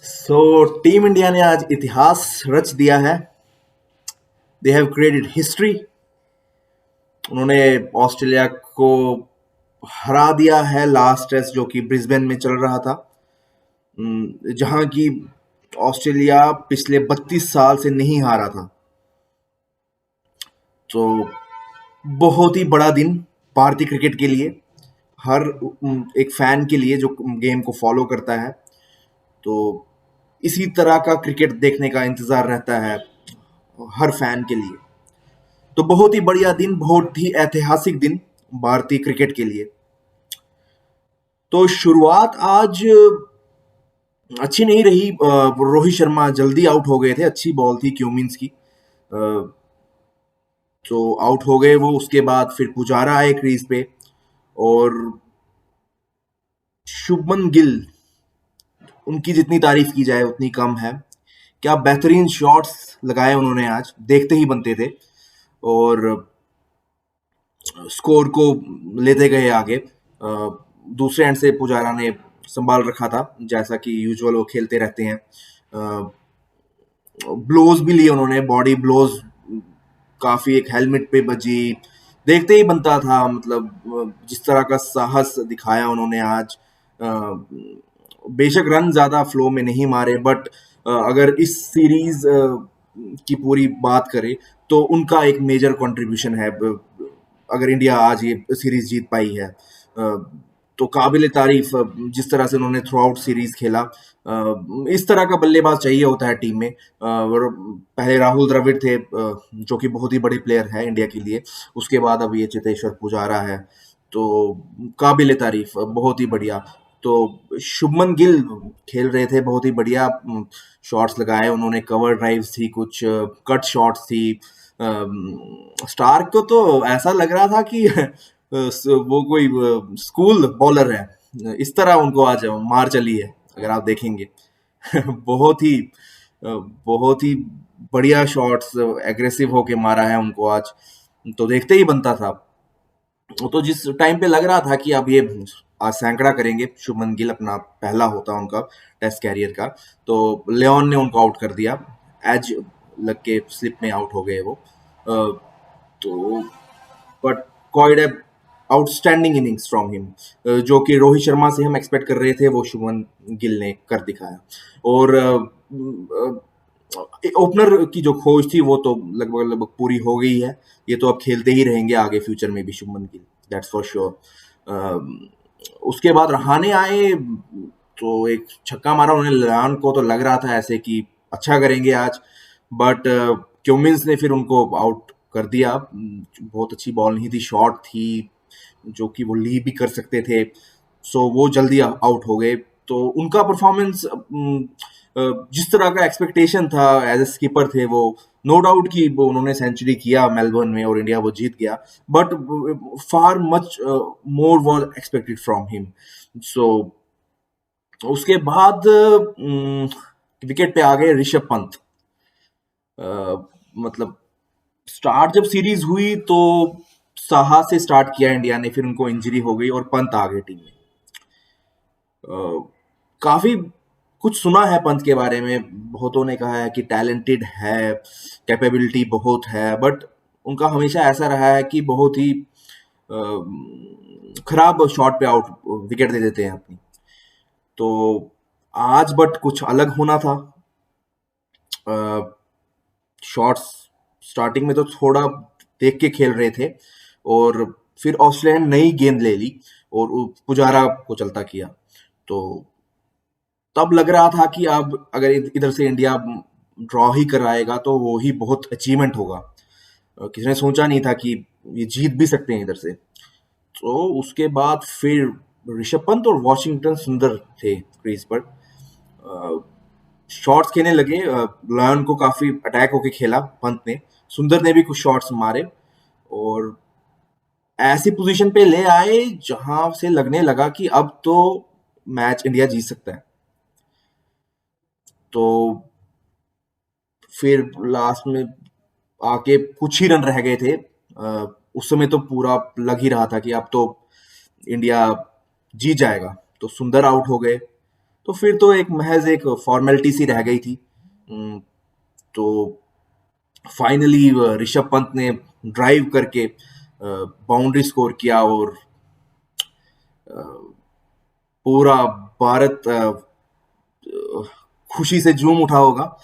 So team India ने आज इतिहास रच दिया है। They have created history. उन्होंने ऑस्ट्रेलिया को हरा दिया है लास्ट टेस्ट जो कि ब्रिस्बेन में चल रहा था, जहां की ऑस्ट्रेलिया पिछले 32 साल से नहीं हारा था। तो बहुत ही बड़ा दिन भारतीय क्रिकेट के लिए, हर एक फैन के लिए जो गेम को फॉलो करता है। तो इसी तरह का क्रिकेट देखने का इंतजार रहता है हर फैन के लिए। तो बहुत ही बढ़िया दिन, बहुत ही ऐतिहासिक दिन भारतीय क्रिकेट के लिए। तो शुरुआत आज अच्छी नहीं रही। रोहित शर्मा जल्दी आउट हो गए थे। अच्छी बॉल थी क्यूमिंस की, तो आउट हो गए वो। उसके बाद फिर पुजारा आए क्रीज पे और शुभमन गिल, उनकी जितनी तारीफ की जाए उतनी कम है। क्या बेहतरीन शॉट्स लगाए उन्होंने, आज देखते ही बनते थे और स्कोर को लेते गए आगे। दूसरे एंड से पुजारा ने संभाल रखा था, जैसा कि यूजुअल वो खेलते रहते हैं। ब्लोज भी लिए उन्होंने, बॉडी ब्लोज काफी, एक हेलमेट पे बजी, देखते ही बनता था। मतलब जिस तरह का साहस दिखाया उन्होंने आज। बेशक रन ज्यादा फ्लो में नहीं मारे, बट अगर इस सीरीज की पूरी बात करें तो उनका एक मेजर कंट्रीब्यूशन है। अगर इंडिया आज ये सीरीज जीत पाई है तो काबिल तारीफ जिस तरह से उन्होंने थ्रू आउट सीरीज खेला। इस तरह का बल्लेबाज चाहिए होता है टीम में। और पहले राहुल द्रविड़ थे, जो कि बहुत ही बड़े प्लेयर है इंडिया के लिए। उसके बाद अब ये चेतेश्वर पुजारा है, तो काबिल तारीफ, बहुत ही बढ़िया। तो शुभमन गिल खेल रहे थे बहुत ही बढ़िया। शॉट्स लगाए उन्होंने, कवर ड्राइव्स थी, कुछ कट शॉट्स थी। स्टार्क को तो ऐसा लग रहा था कि वो कोई स्कूल बॉलर है। इस तरह उनको आज मार चली है, अगर आप देखेंगे। बहुत ही बहुत ही बढ़िया शॉट्स, एग्रेसिव होके मारा है उनको आज, तो देखते ही बनता था। तो जिस टाइम पे लग रहा था कि अब ये आज सैकड़ा करेंगे शुभमन गिल, अपना पहला होता उनका टेस्ट कैरियर का, तो लियोन ने उनको आउट कर दिया। एज लग के स्लिप में आउट हो गए वो। तो but quite outstanding innings from him. जो कि रोहित शर्मा से हम एक्सपेक्ट कर रहे थे, वो शुभमन गिल ने कर दिखाया। और ओपनर की जो खोज थी वो तो लगभग लगभग पूरी हो गई है। ये तो अब खेलते ही रहेंगे आगे फ्यूचर में भी Shubman Gill, that's for sure. उसके बाद रहाणे आए, तो एक छक्का मारा उन्होंने लियान को, तो लग रहा था ऐसे कि अच्छा करेंगे आज, बट क्यूमिंस ने फिर उनको आउट कर दिया। बहुत अच्छी बॉल नहीं थी, शॉट थी जो कि वो लीड भी कर सकते थे, सो वो जल्दी आउट हो गए। तो उनका परफॉर्मेंस जिस तरह का एक्सपेक्टेशन था, एज ए स्कीपर थे वो, नो डाउट कि वो उन्होंने सेंचुरी किया मेलबर्न में और इंडिया वो जीत गया, but far much more was expected from him. So उसके बाद विकेट पे आ गए ऋषभ पंत। मतलब स्टार्ट जब सीरीज हुई तो साहा से स्टार्ट किया इंडिया ने, फिर उनको इंजरी हो गई और पंत आ गए टीम में। काफी कुछ सुना है पंत के बारे में, बहुतों ने कहा है कि टैलेंटेड है, कैपेबिलिटी बहुत है, बट उनका हमेशा ऐसा रहा है कि बहुत ही खराब शॉट पे आउट विकेट दे देते हैं अपनी। तो आज बट कुछ अलग होना था। शॉट्स स्टार्टिंग में तो थोड़ा देख के खेल रहे थे, और फिर ऑस्ट्रेलिया ने नई गेंद ले ली और पुजारा को चलता किया। तो तब लग रहा था कि अब अगर इधर से इंडिया ड्रॉ ही कराएगा तो वो ही बहुत अचीवमेंट होगा। किसी ने सोचा नहीं था कि ये जीत भी सकते हैं इधर से। तो उसके बाद फिर ऋषभ पंत और वॉशिंगटन सुंदर थे क्रीज पर, शॉट्स खेलने लगे। लायन को काफी अटैक होके खेला पंत ने, सुंदर ने भी कुछ शॉट्स मारे और ऐसी पोजीशन पे ले आए जहां से लगने लगा कि अब तो मैच इंडिया जीत सकता है। तो फिर लास्ट में आके कुछ ही रन रह गए थे। उस समय तो पूरा लग ही रहा था कि अब तो इंडिया जीत जाएगा। तो सुंदर आउट हो गए, तो फिर तो एक महज एक फॉर्मेलिटी सी रह गई थी। तो फाइनली ऋषभ पंत ने ड्राइव करके बाउंड्री स्कोर किया और पूरा भारत खुशी से झूम उठा होगा।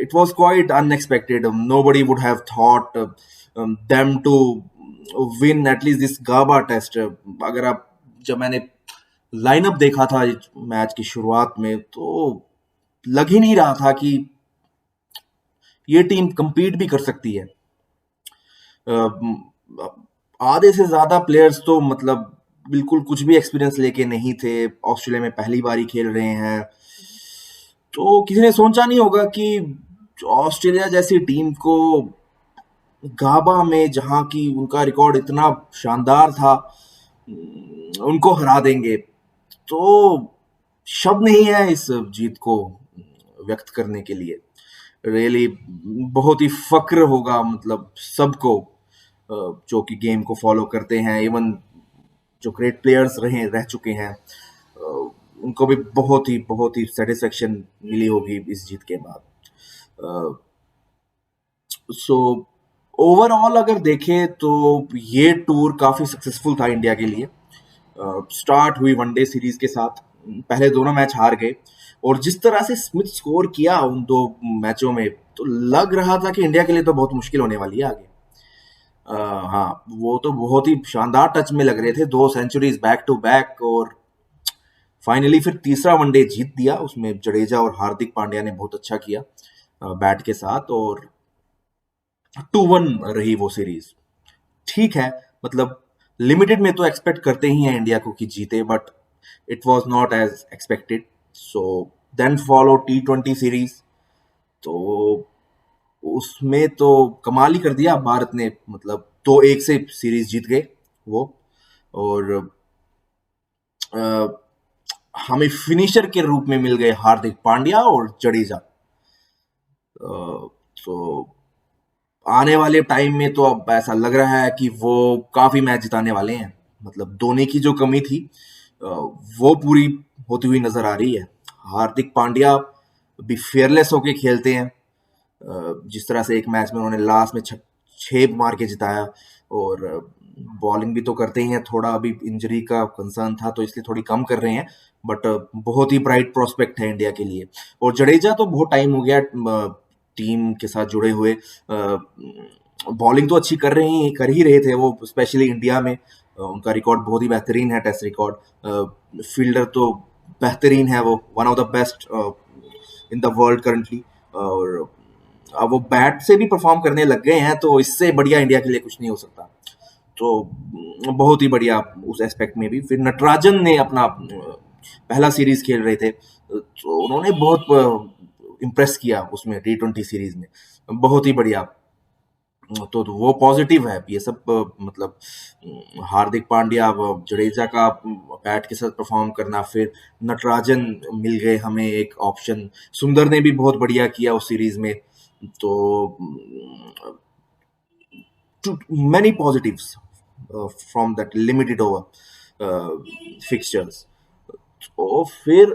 It was quite unexpected. Nobody would have thought them to win at least this GABA test. अगर आप जब मैंने लाइनअप देखा था मैच की शुरुआत में, तो लग ही नहीं रहा था कि ये टीम compete भी कर सकती है। आधे से ज्यादा प्लेयर्स तो मतलब बिल्कुल कुछ भी एक्सपीरियंस लेके नहीं थे, ऑस्ट्रेलिया में पहली बार ही खेल रहे हैं। तो किसी ने सोचा नहीं होगा कि ऑस्ट्रेलिया जैसी टीम को गाबा में, जहां की उनका रिकॉर्ड इतना शानदार था, उनको हरा देंगे। तो शब्द नहीं है इस जीत को व्यक्त करने के लिए। रियली बहुत ही फक्र होगा मतलब सबको जो कि गेम को फॉलो करते हैं, इवन जो ग्रेट प्लेयर्स रह चुके हैं, उनको भी बहुत ही सेटिस्फेक्शन मिली होगी इस जीत के बाद। सो ओवरऑल अगर देखें तो ये टूर काफी सक्सेसफुल था इंडिया के लिए। स्टार्ट हुई वनडे सीरीज के साथ, पहले दोनों मैच हार गए, और जिस तरह से स्मिथ स्कोर किया उन दो मैचों में, तो लग रहा था कि इंडिया के लिए तो बहुत मुश्किल होने वाली है आगे। हाँ, वो तो बहुत ही शानदार टच में लग रहे थे, 2 सेंचुरीज बैक टू बैक, और फाइनली फिर तीसरा वनडे जीत दिया। उसमें जडेजा और हार्दिक पांड्या ने बहुत अच्छा किया बैट के साथ, और 2-1 रही वो सीरीज। ठीक है, मतलब लिमिटेड में तो एक्सपेक्ट करते ही हैं इंडिया को कि जीते, but it was not as expected. So then follow T20 series, तो उसमें तो कमाल ही कर दिया भारत ने, मतलब 2-1 से सीरीज जीत गए वो। और हमें फिनिशर के रूप में मिल गए हार्दिक पांड्या और जडेजा। तो आने वाले टाइम में तो अब ऐसा लग रहा है कि वो काफी मैच जिताने वाले हैं। मतलब धोनी की जो कमी थी वो पूरी होती हुई नजर आ रही है। हार्दिक पांड्या भी फेयरलेस होके खेलते हैं, जिस तरह से एक मैच में उन्होंने लास्ट में 6 मार के जिताया, और बॉलिंग भी तो करते ही हैं। थोड़ा अभी इंजरी का कंसर्न था तो इसलिए थोड़ी कम कर रहे हैं, बट बहुत ही ब्राइट प्रोस्पेक्ट है इंडिया के लिए। और जडेजा तो बहुत टाइम हो गया टीम के साथ जुड़े हुए, बॉलिंग तो अच्छी कर ही रहे थे वो, स्पेशली इंडिया में। उनका रिकॉर्ड बहुत ही बेहतरीन है, टेस्ट रिकॉर्ड। फील्डर तो बेहतरीन है वो, one of the best in the world currently. और अब वो बैट से भी परफॉर्म करने लग गए हैं, तो इससे बढ़िया इंडिया के लिए कुछ नहीं हो सकता। तो बहुत ही बढ़िया उस एस्पेक्ट में भी। फिर नटराजन ने अपना पहला सीरीज खेल रहे थे, तो उन्होंने बहुत इम्प्रेस किया उसमें T20 सीरीज में, बहुत ही बढ़िया। तो वो पॉजिटिव है ये सब। मतलब हार्दिक पांड्या, जडेजा का बैट के साथ परफॉर्म करना, फिर नटराजन मिल गए हमें एक ऑप्शन, सुंदर ने भी बहुत बढ़िया किया उस सीरीज में। तो many positives from that limited over fixtures। तो फिर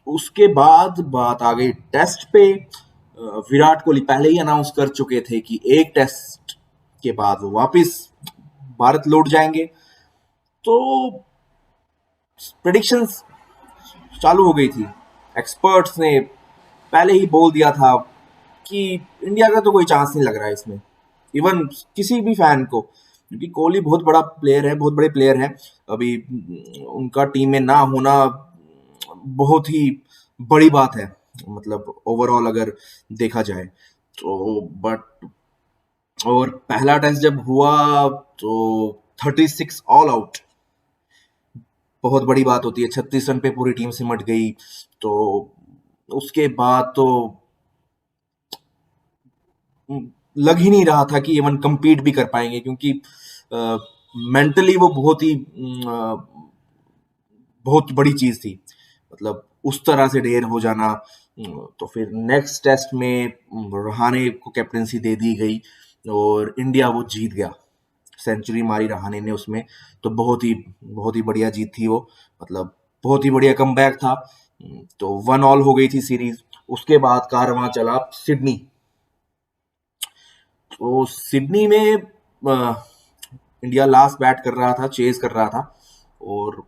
उसके बाद बात आ गई टेस्ट पे। विराट कोहली पहले ही अनाउंस कर चुके थे कि एक टेस्ट के बाद वो वापस भारत लौट जाएंगे। तो प्रेडिक्शंस चालू हो गई थी, एक्सपर्ट्स ने पहले ही बोल दिया था कि इंडिया का तो कोई चांस नहीं लग रहा है इसमें, इवन किसी भी फैन को, क्योंकि कोहली बहुत बड़ा प्लेयर है, बहुत बड़े प्लेयर है। अभी उनका टीम में ना होना बहुत ही बड़ी बात है, मतलब ओवरऑल अगर देखा जाए तो। बट और पहला टेस्ट जब हुआ तो 36 ऑल आउट बहुत बड़ी बात होती है, 36 रन पे पूरी टीम सिमट गई। तो उसके बाद तो लग ही नहीं रहा था कि इवन compete भी कर पाएंगे, क्योंकि मेंटली वो बहुत बड़ी चीज थी, मतलब उस तरह से ढेर हो जाना। तो फिर नेक्स्ट टेस्ट में रहाणे को कैप्टनसी दे दी गई और इंडिया वो जीत गया, सेंचुरी मारी रहाणे ने उसमें। तो बहुत ही बढ़िया जीत थी वो, मतलब बहुत ही बढ़िया कमबैक था। तो 1-1 हो गई थी सीरीज। उसके बाद कारवां चला सिडनी। तो सिडनी में इंडिया लास्ट बैट कर रहा था, चेज कर रहा था, और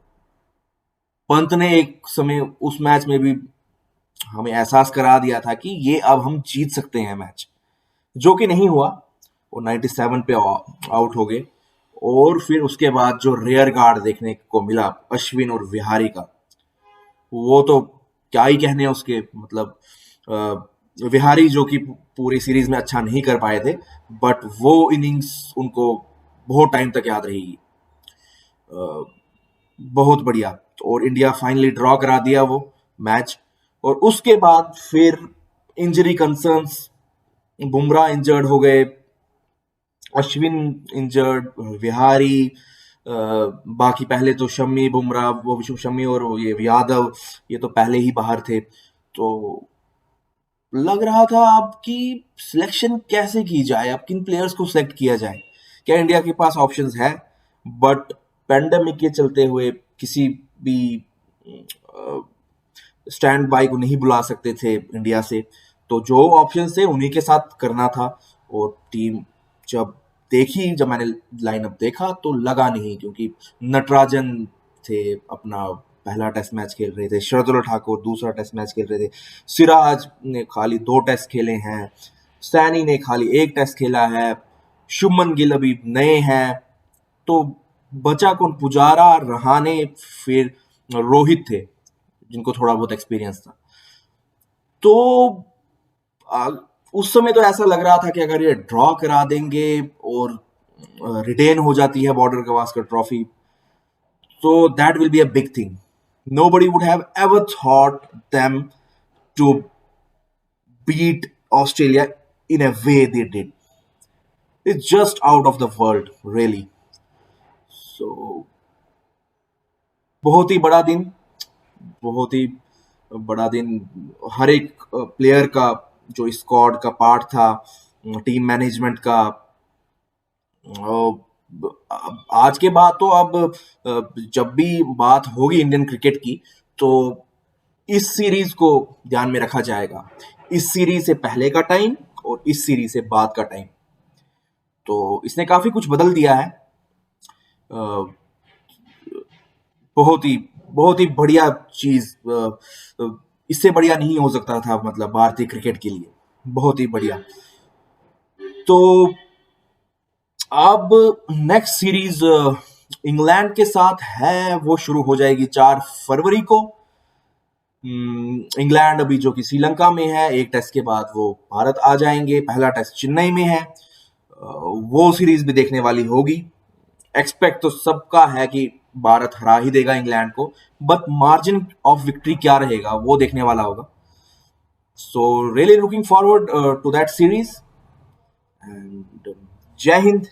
पंत ने एक समय उस मैच में भी हमें एहसास करा दिया था कि ये अब हम जीत सकते हैं मैच, जो कि नहीं हुआ। वो 97 पे आउट हो गए। और फिर उसके बाद जो रेयर गार्ड देखने को मिला अश्विन और विहारी का, वो तो क्या ही कहने उसके। मतलब विहारी जो कि पूरी सीरीज में अच्छा नहीं कर पाए थे, बट वो इनिंग्स उनको बहुत टाइम तक याद रहेगी। बहुत बढ़िया। और इंडिया फाइनली ड्रॉ करा दिया वो मैच। और उसके बाद फिर इंजरी कंसर्न्स, बुमराह इंजर्ड हो गए, अश्विन इंजर्ड, विहारी, बाकी पहले तो शम्मी, बुमराह, वो शम्मी और ये यादव, ये तो पहले ही बाहर थे। तो लग रहा था अब कि सिलेक्शन कैसे की जाए, अब किन प्लेयर्स को सिलेक्ट किया जाए, क्या इंडिया के पास ऑप्शंस है। बट पेंडेमिक के चलते हुए किसी भी स्टैंड बाई को नहीं बुला सकते थे इंडिया से, तो जो ऑप्शन थे उन्हीं के साथ करना था। और टीम जब मैंने लाइनअप देखा तो लगा नहीं, क्योंकि नटराजन थे, अपना पहला टेस्ट मैच खेल रहे थे, शार्दुल ठाकुर दूसरा टेस्ट मैच खेल रहे थे, सिराज ने खाली 2 टेस्ट खेले हैं, सैनी ने खाली 1 टेस्ट खेला है, शुभमन गिल अभी नए हैं, तो बचा कौन? पुजारा, रहाने, फिर रोहित थे जिनको थोड़ा बहुत एक्सपीरियंस था। तो आ, उस समय तो ऐसा लग रहा था कि अगर ये ड्रॉ करा देंगे और रिटेन हो जाती है बॉर्डर गवास्कर ट्रॉफी, तो that will be a big thing. Nobody would have ever thought them to beat Australia in a way they did. It's just out of the world, really. So, बहुत ही बड़ा दिन, बहुत ही बड़ा दिन। हर एक प्लेयर का, जो स्क्वाड का पार्ट था, टीम मैनेजमेंट का, आज के बाद तो अब जब भी बात होगी इंडियन क्रिकेट की, तो इस सीरीज को ध्यान में रखा जाएगा। इस सीरीज से पहले का टाइम और इस सीरीज से बाद का टाइम, तो इसने काफी कुछ बदल दिया है। बहुत ही बढ़िया चीज, इससे बढ़िया नहीं हो सकता था, मतलब भारतीय क्रिकेट के लिए बहुत ही बढ़िया। तो अब नेक्स्ट सीरीज इंग्लैंड के साथ है, वो शुरू हो जाएगी 4 फरवरी को। इंग्लैंड अभी जो कि श्रीलंका में है, 1 टेस्ट के बाद वो भारत आ जाएंगे। पहला टेस्ट चेन्नई में है, वो सीरीज भी देखने वाली होगी। एक्सपेक्ट तो सबका है कि भारत हरा ही देगा इंग्लैंड को, बट मार्जिन ऑफ विक्ट्री क्या रहेगा वो देखने वाला होगा। So really looking forward to that series, and Jai Hind.